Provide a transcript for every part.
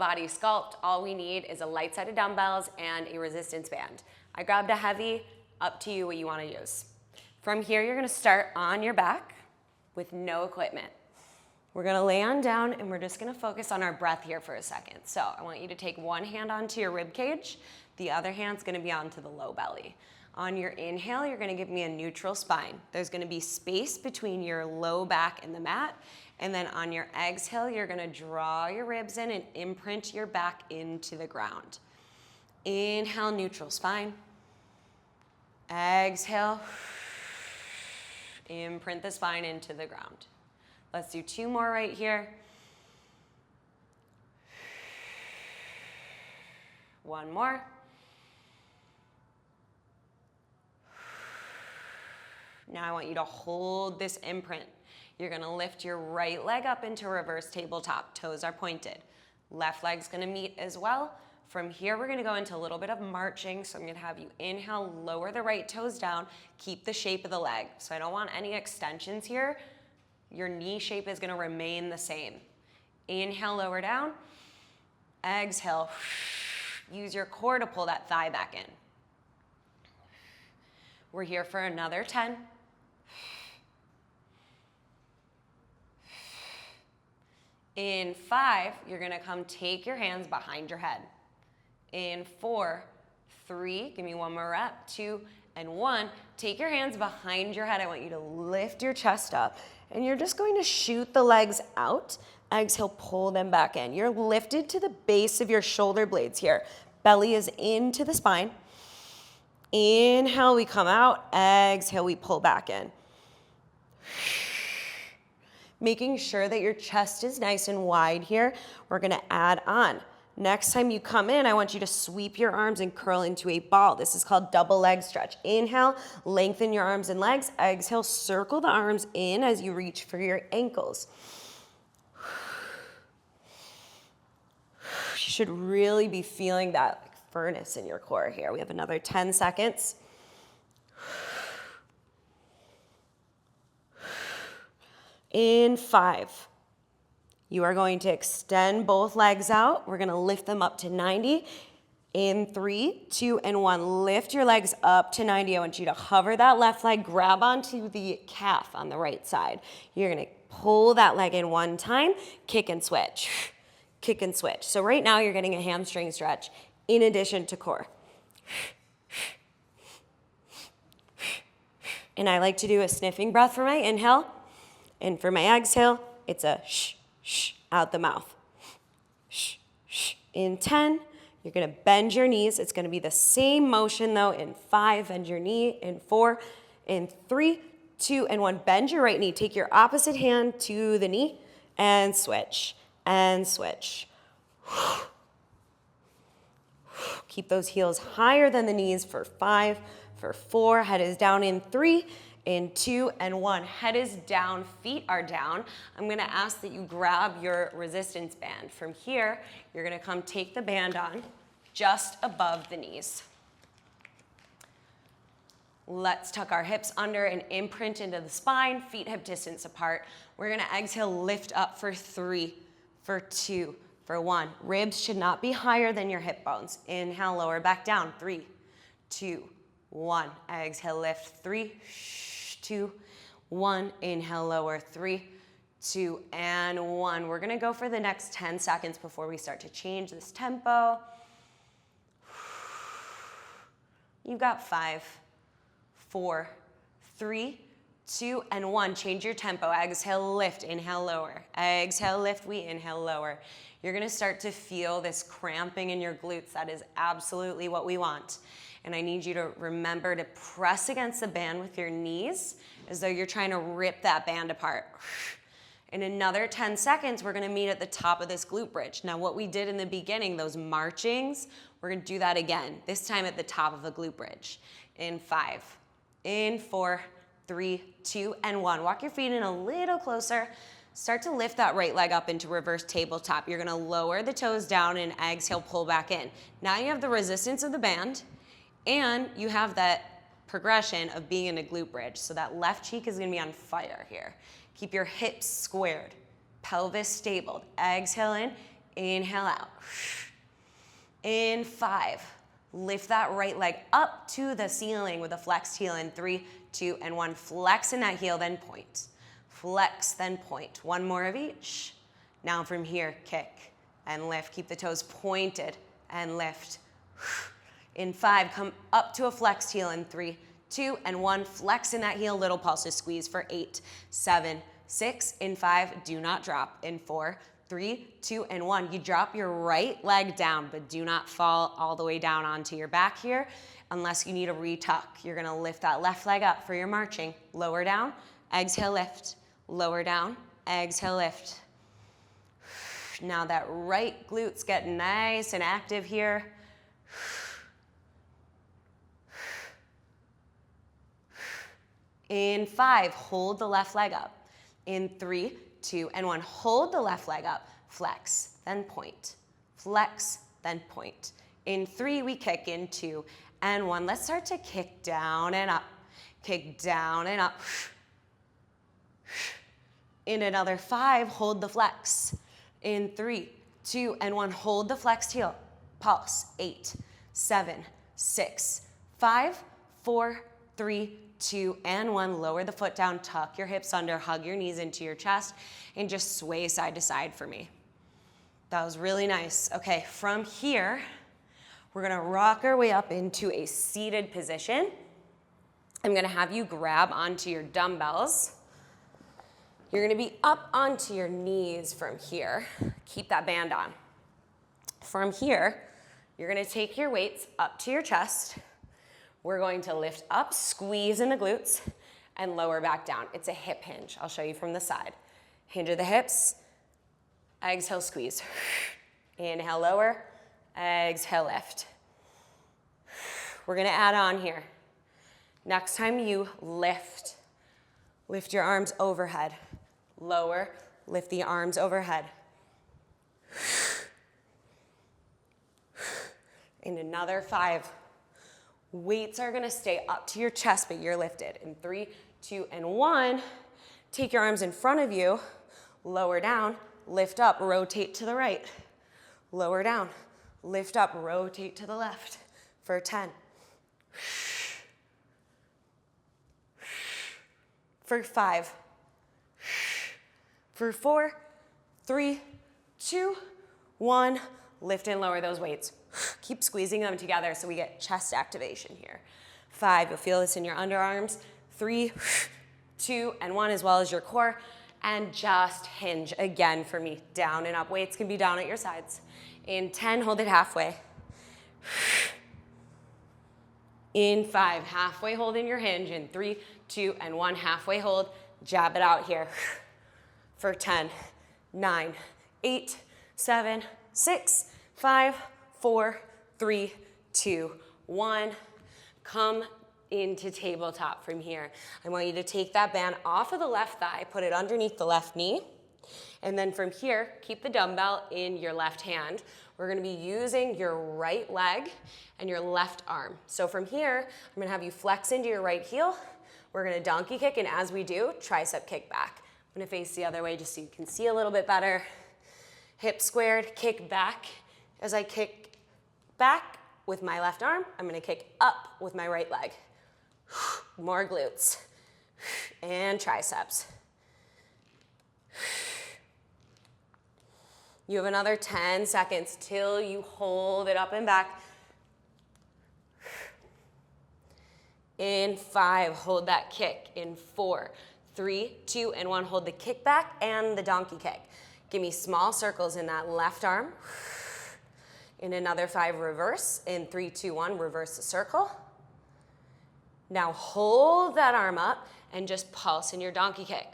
body sculpt, all we need is a light set of dumbbells and a resistance band. I grabbed a heavy, up to you what you want to use. From here, you're going to start on your back with no equipment. We're going to lay on down and we're just going to focus on our breath here for a second. So I want you to take one hand onto your rib cage, the other hand's going to be onto the low belly. On your inhale, you're going to give me a neutral spine. There's going to be space between your low back and the mat. And then on your exhale, you're going to draw your ribs in and imprint your back into the ground. Inhale, neutral spine. Exhale, imprint the spine into the ground. Let's do two more right here. One more. Now I want you to hold this imprint. You're going to lift your right leg up into reverse tabletop. Toes are pointed. Left leg's going to meet as well. From here, we're going to go into a little bit of marching. So I'm going to have you inhale, lower the right toes down, keep the shape of the leg. So I don't want any extensions here. Your knee shape is going to remain the same. Inhale, lower down. Exhale. Use your core to pull that thigh back in. We're here for another 10. In 5, you're going to come take your hands behind your head. In 4, 3, give me one more rep, 2, and 1. Take your hands behind your head. I want you to lift your chest up, and you're just going to shoot the legs out. Exhale, pull them back in. You're lifted to the base of your shoulder blades here. Belly is into the spine. Inhale, we come out. Exhale, we pull back in. Making sure that your chest is nice and wide here. We're going to add on. Next time you come in, I want you to sweep your arms and curl into a ball. This is called double leg stretch. Inhale, lengthen your arms and legs. Exhale, circle the arms in as you reach for your ankles. You should really be feeling that furnace in your core here. We have another 10 seconds. In 5, you are going to extend both legs out. We're going to lift them up to 90. In 3, 2, and 1, lift your legs up to 90. I want you to hover that left leg, grab onto the calf on the right side. You're going to pull that leg in one time, kick and switch, kick and switch. So right now you're getting a hamstring stretch in addition to core. And I like to do a sniffing breath for my inhale. And for my exhale, it's a shh, shh, out the mouth. Shh, shh. In 10, you're going to bend your knees. It's going to be the same motion, though. In 5, bend your knee. In 4, in 3, 2, and 1, bend your right knee. Take your opposite hand to the knee and switch, and switch. Keep those heels higher than the knees for 5, for 4. Head is down in 3. In 2 and 1, head is down, feet are down. I'm going to ask that you grab your resistance band. From here, you're going to come take the band on just above the knees. Let's tuck our hips under and imprint into the spine, feet hip distance apart. We're going to exhale, lift up for 3, for 2, for 1. Ribs should not be higher than your hip bones. Inhale, lower back down. 3, 2, 1. Exhale, lift. 3, 2, 1. Inhale, lower. 3, 2, and 1. We're going to go for the next 10 seconds before we start to change this tempo. You've got 5, 4, 3, 2, and 1. Change your tempo. Exhale, lift. Inhale, lower. Exhale, lift. We inhale, lower. You're going to start to feel this cramping in your glutes. That is absolutely what we want. And I need you to remember to press against the band with your knees as though you're trying to rip that band apart. In another 10 seconds, we're going to meet at the top of this glute bridge. Now, what we did in the beginning, those marchings, we're going to do that again, this time at the top of the glute bridge. In 5, in 4, 3, 2, and 1. Walk your feet in a little closer. Start to lift that right leg up into reverse tabletop. You're going to lower the toes down and exhale, pull back in. Now you have the resistance of the band. And you have that progression of being in a glute bridge. So that left cheek is going to be on fire here. Keep your hips squared, pelvis stabled. Exhale in, Inhale out. In 5, lift that right leg up to the ceiling with a flexed heel in 3, 2, and 1. Flex in that heel, then point. Flex, then point. One more of each. Now from here, kick and lift. Keep the toes pointed and lift. In 5, come up to a flexed heel in 3, 2, and 1. Flex in that heel, little pulses. Squeeze for 8, 7, 6. In 5, do not drop. In 4, 3, 2, and 1. You drop your right leg down, but do not fall all the way down onto your back here unless you need a retuck. You're gonna lift that left leg up for your marching. Lower down, exhale, lift. Lower down, exhale, lift. Now that right glute's getting nice and active here. In 5, hold the left leg up. In 3, 2, and 1. Hold the left leg up. Flex, then point. Flex, then point. In 3, we kick. In 2, and 1. Let's start to kick down and up. Kick down and up. In another 5, hold the flex. In 3, 2, and 1. Hold the flexed heel. Pulse. 8, 7, 6, 5, 4, 3, 2, and 1. Lower the foot down, tuck your hips under, hug your knees into your chest, and just sway side to side for me. That was really nice. Okay, from here, we're gonna rock our way up into a seated position. I'm gonna have you grab onto your dumbbells. You're gonna be up onto your knees from here. Keep that band on. From here, you're gonna take your weights up to your chest. We're going to lift up, squeeze in the glutes, and lower back down. It's a hip hinge. I'll show you from the side. Hinge of the hips, exhale, squeeze. Inhale, lower, exhale, lift. We're gonna add on here. Next time you lift your arms overhead. Lower, lift the arms overhead. In another 5. Weights are gonna stay up to your chest, but you're lifted. In 3, 2, and 1, take your arms in front of you, lower down, lift up, rotate to the right. Lower down, lift up, rotate to the left for 10. For 5. For 4, 3, 2, 1, lift and lower those weights. Keep squeezing them together so we get chest activation here. 5, you'll feel this in your underarms. 3, 2, and 1, as well as your core. And just hinge again for me. Down and up. Weights can be down at your sides. In 10, hold it halfway. In 5, halfway hold in your hinge. In 3, 2, and 1, halfway hold. Jab it out here. For 10, 9, 8, 7, 6, 5, 4, 3, 2, 1. Come into tabletop from here. I want you to take that band off of the left thigh, put it underneath the left knee, and then from here, keep the dumbbell in your left hand. We're gonna be using your right leg and your left arm. So from here, I'm gonna have you flex into your right heel. We're gonna donkey kick, and as we do, tricep kick back. I'm gonna face the other way just so you can see a little bit better. Hip squared, kick back. As I kick back with my left arm, I'm gonna kick up with my right leg. More glutes and triceps. You have another 10 seconds till you hold it up and back. In 5, hold that kick. In 4, 3, 2, and 1, hold the kick back and the donkey kick. Give me small circles in that left arm. In another 5, reverse. In 3, 2, 1, reverse the circle. Now hold that arm up and just pulse in your donkey kick.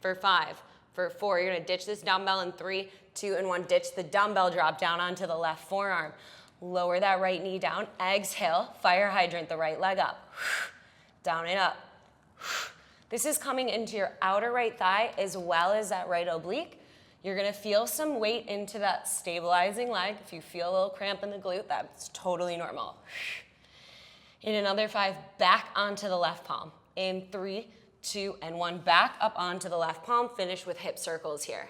For 5, for 4, you're gonna ditch this dumbbell. In 3, 2, and 1, ditch the dumbbell, drop down onto the left forearm. Lower that right knee down, exhale, fire hydrant the right leg up. Down and up. This is coming into your outer right thigh as well as that right oblique. You're gonna feel some weight into that stabilizing leg. If you feel a little cramp in the glute, that's totally normal. In another 5, back onto the left palm. In 3, 2, and 1, back up onto the left palm. Finish with hip circles here.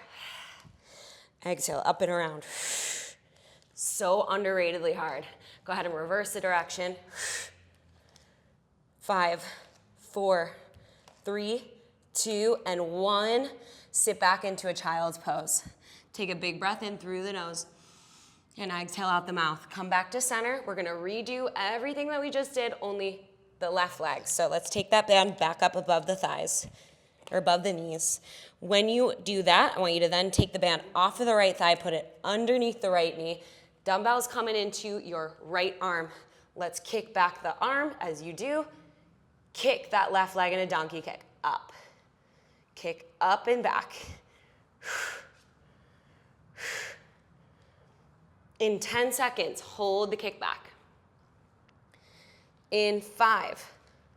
Exhale, up and around. So underratedly hard. Go ahead and reverse the direction. 5, 4, 3, 2, and 1. Sit back into a child's pose. Take a big breath in through the nose and exhale out the mouth. Come back to center. We're gonna redo everything that we just did, only the left leg. So let's take that band back up above the thighs or above the knees. When you do that, I want you to then take the band off of the right thigh, put it underneath the right knee. Dumbbells coming into your right arm. Let's kick back the arm as you do. Kick that left leg in a donkey kick. Up. Kick up and back. In 10 seconds, hold the kick back. In 5,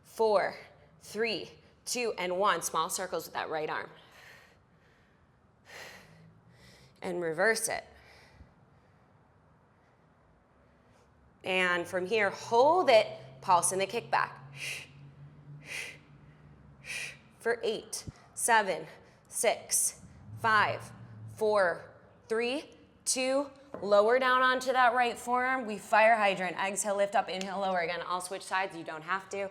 4, 3, 2, and 1. Small circles with that right arm. And reverse it. And from here, hold it, pulse in the kick back. For 8, 7, 6, 5, 4, 3, 2, lower down onto that right forearm. We fire hydrant. Exhale, lift up, inhale, lower. Again, I'll switch sides. You don't have to.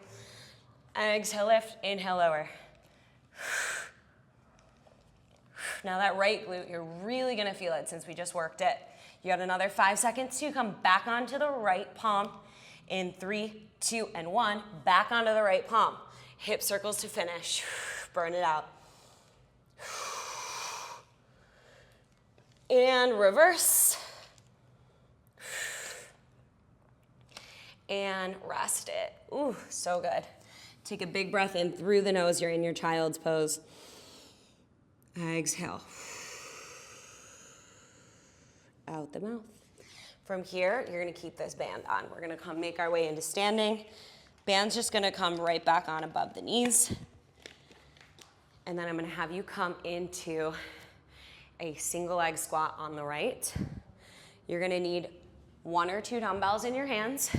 Exhale, lift, inhale, lower. Now that right glute, you're really gonna feel it since we just worked it. You got another 5 seconds to come back onto the right palm. In 3, 2, and 1, back onto the right palm. Hip circles to finish. Burn it out. And reverse. And rest it. Ooh, so good. Take a big breath in through the nose. You're in your child's pose. Exhale. Out the mouth. From here, you're gonna keep this band on. We're gonna come make our way into standing. Band's just gonna come right back on above the knees. And then I'm gonna have you come into a single leg squat on the right. You're gonna need 1 or 2 dumbbells in your hands.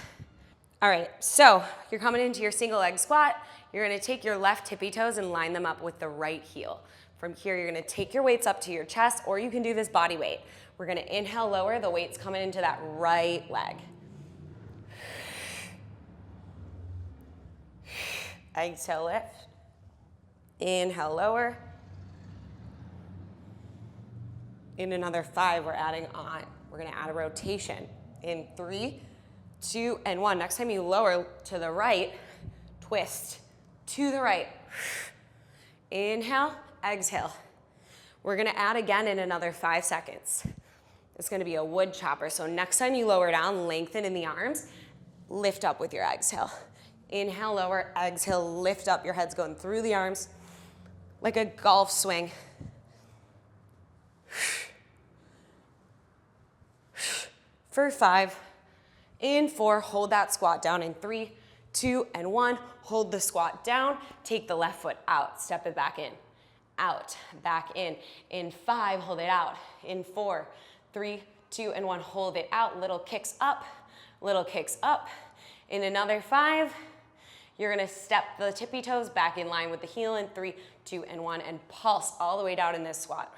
All right, so you're coming into your single leg squat. You're gonna take your left tippy toes and line them up with the right heel. From here, you're gonna take your weights up to your chest, or you can do this body weight. We're gonna inhale, lower, the weight's coming into that right leg. Exhale, lift. Inhale, lower. In another 5, we're adding on. We're gonna add a rotation. In 3, 2, and 1. Next time you lower to the right, twist to the right. Inhale, exhale. We're gonna add again in another 5 seconds. It's gonna be a wood chopper. So next time you lower down, lengthen in the arms, lift up with your exhale. Inhale, lower, exhale, lift up. Your head's going through the arms like a golf swing. For 5, in 4, hold that squat down. In 3, 2, and 1, hold the squat down. Take the left foot out, step it back in. Out, back in. In 5, hold it out. In 4, 3, 2, and 1, hold it out. Little kicks up, little kicks up. In another 5, you're gonna step the tippy toes back in line with the heel in 3, 2, and 1, and pulse all the way down in this squat.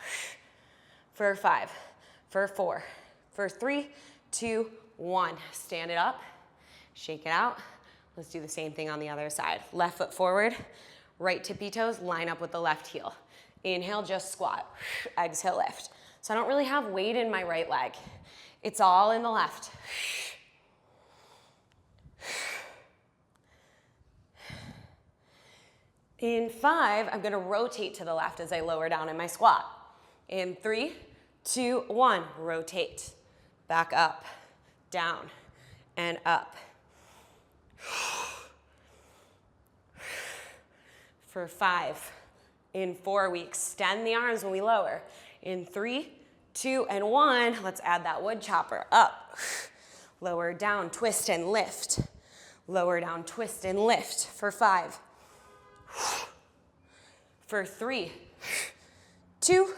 For 5, for 4, for 3, 2, 1. Stand it up, shake it out. Let's do the same thing on the other side. Left foot forward, right tippy toes line up with the left heel. Inhale, just squat. Exhale, lift. So I don't really have weight in my right leg. It's all in the left. In 5, I'm gonna rotate to the left as I lower down in my squat. In 3, 2, 1, rotate. Back up, down, and up. For 5, in 4, we extend the arms when we lower. In 3, 2, and 1, let's add that wood chopper. Up, lower, down, twist, and lift. Lower, down, twist, and lift. For 5. For 3, 2,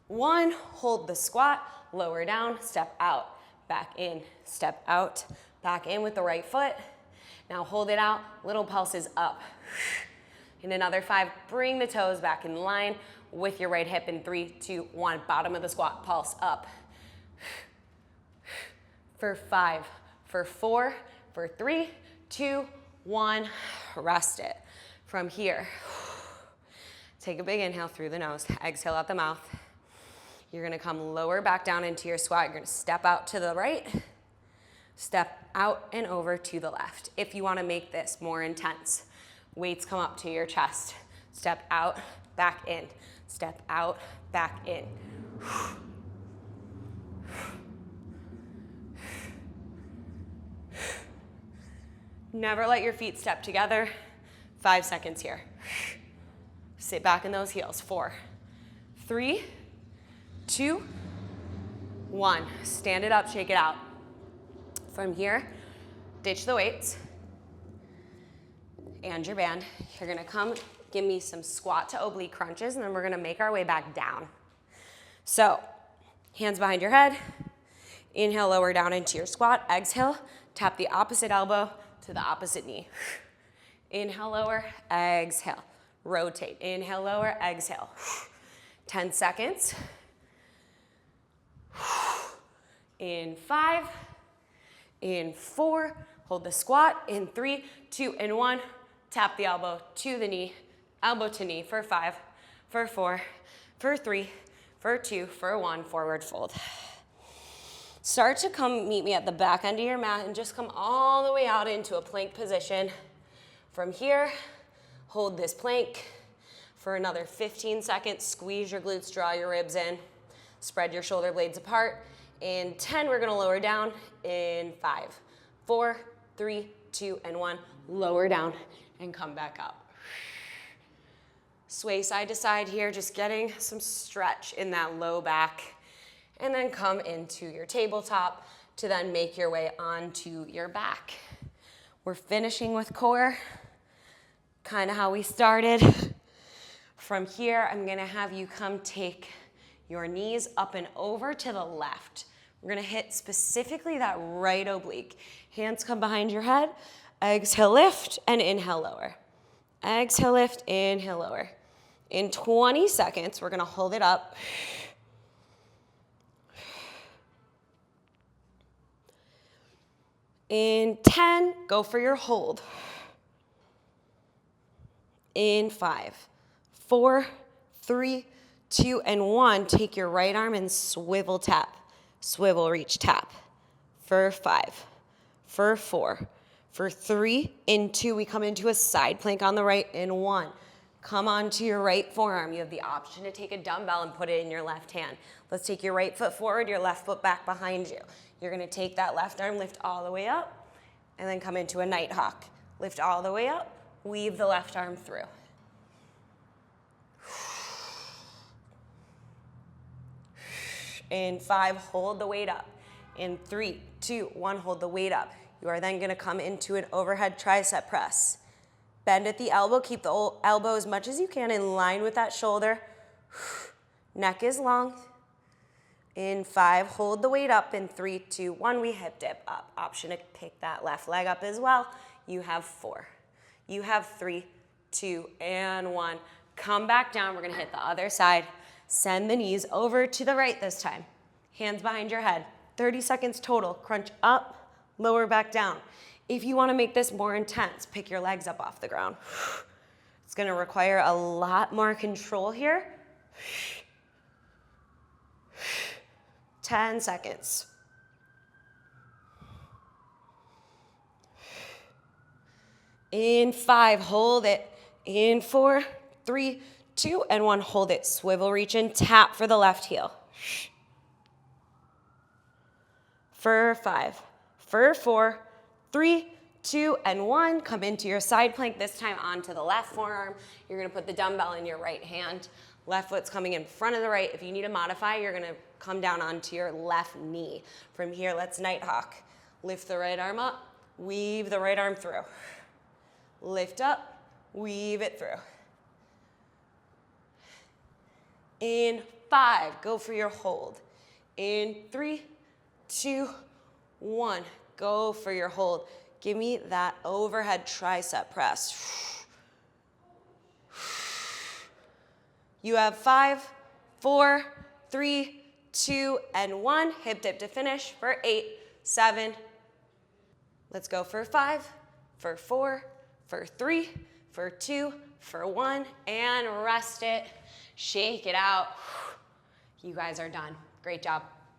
1, hold the squat, lower down, step out, back in, step out, back in with the right foot. Now hold it out, little pulses up. In another 5, bring the toes back in line with your right hip in 3, 2, 1. Bottom of the squat, pulse up. For 5, for 4, for 3, 2, 1. Rest it. From here, take a big inhale through the nose. Exhale out the mouth. You're gonna come lower back down into your squat. You're gonna step out to the right, step out and over to the left. If you wanna make this more intense, weights come up to your chest. Step out, back in. Step out, back in. Never let your feet step together. 5 seconds here. Sit back in those heels. 4, 3, 2, 1. Stand it up, shake it out. From here, ditch the weights and your band. You're gonna come give me some squat to oblique crunches, and then we're gonna make our way back down. So, hands behind your head. Inhale, lower down into your squat. Exhale, tap the opposite elbow to the opposite knee. Inhale, lower, exhale. Rotate. Inhale, lower, exhale. 10 seconds. In 5, in 4, hold the squat. In 3, 2, and 1, tap the elbow to the knee, elbow to knee for 5, for 4, for 3, for 2, for 1, forward fold. Start to come meet me at the back end of your mat and just come all the way out into a plank position. From here, hold this plank for another 15 seconds. Squeeze your glutes, draw your ribs in. Spread your shoulder blades apart. In 10, we're gonna lower down. In 5, 4, 3, 2, and 1. Lower down and come back up. Sway side to side here, just getting some stretch in that low back. And then come into your tabletop to then make your way onto your back. We're finishing with core, kind of how we started. From here, I'm gonna have you come take your knees up and over to the left. We're gonna hit specifically that right oblique. Hands come behind your head. Exhale, lift, and inhale, lower. Exhale, lift, inhale, lower. In 20 seconds, we're gonna hold it up. In 10, go for your hold. In 5, 4, 3, 2, and 1, take your right arm and swivel tap. Swivel, reach, tap. For 5, for 4, for 3, in 2, we come into a side plank on the right. In 1, come onto your right forearm. You have the option to take a dumbbell and put it in your left hand. Let's take your right foot forward, your left foot back behind you. You're gonna take that left arm, lift all the way up, and then come into a nighthawk. Lift all the way up, weave the left arm through. In 5, hold the weight up. In 3, 2, 1, hold the weight up. You are then gonna come into an overhead tricep press. Bend at the elbow, keep the elbow as much as you can in line with that shoulder. Neck is long. In 5, hold the weight up. In 3, 2, 1, we hip dip up. Option to pick that left leg up as well. You have 4. You have 3, 2, and 1. Come back down. We're gonna hit the other side. Send the knees over to the right this time. Hands behind your head. 30 seconds total. Crunch up, lower back down. If you wanna make this more intense, pick your legs up off the ground. It's gonna require a lot more control here. 10 seconds. In 5, hold it. In 4, 3, 2, and 1, hold it. Swivel, reach, and tap for the left heel. For 5, for 4, 3, 2, and 1, come into your side plank, this time onto the left forearm. You're gonna put the dumbbell in your right hand. Left foot's coming in front of the right. If you need to modify, you're gonna come down onto your left knee. From here, let's nighthawk. Lift the right arm up, weave the right arm through. Lift up, weave it through. In 5, go for your hold. In 3, 2, 1, go for your hold. Give me that overhead tricep press. You have 5, 4, 3, 2, and 1. Hip dip to finish for 8, 7. Let's go for 5, for 4, for 3, for 2, for 1, and rest it. Shake it out. You guys are done. Great job.